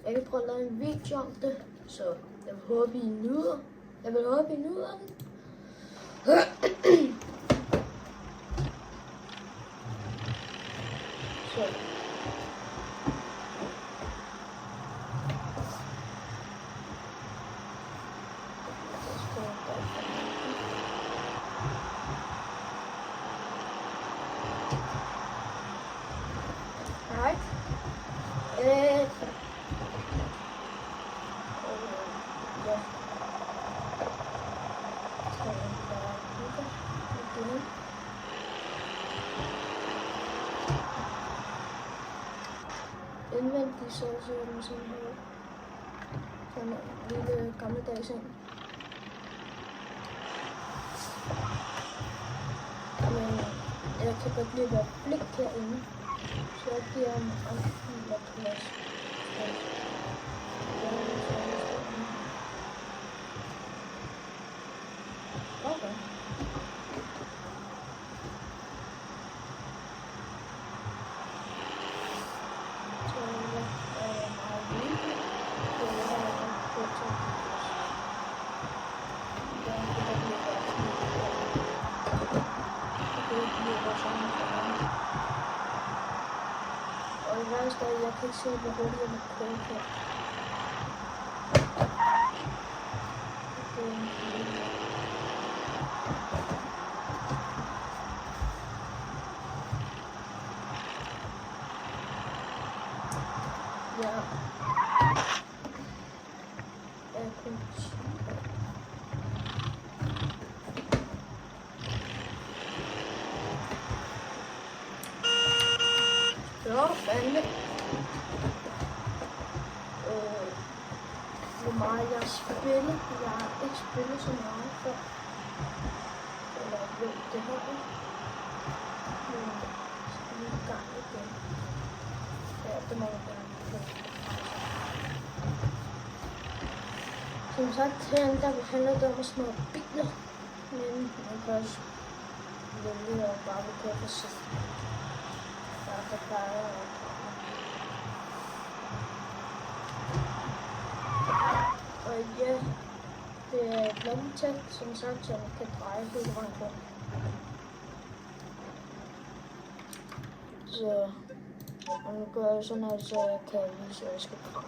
Jeg kan prøve at lave en video om det, så jeg vil håbe, I nyder. Jeg vil håbe, I nyder den. Så. Alright. Ja. Indvendigt så ser den sådan her ud. Sådan en lille gammeldags en. Men jeg kan godt lide at være blik herinde. Så jeg giver mig andre plads. Okay. Og det værste er, at jeg kan ikke se, hvor hurtigt jeg må prøve på. Ja. Jeg kunne så fandme. Hvor meget jeg spiller. Jeg har ikke spillet så meget før. Eller ved det her. Men så er vi i gang igen. Ja, det må jeg gerne. Som sagt, herinde der handler det om at små biler. Men man kan også vælge at bare køre for sig. Der plejer at og ja, det er et lommetæt, som sagt, som kan dreje hele vejen rundt. Så og nu gør jeg sådan her, så jeg kan vise, at jeg skal dreje.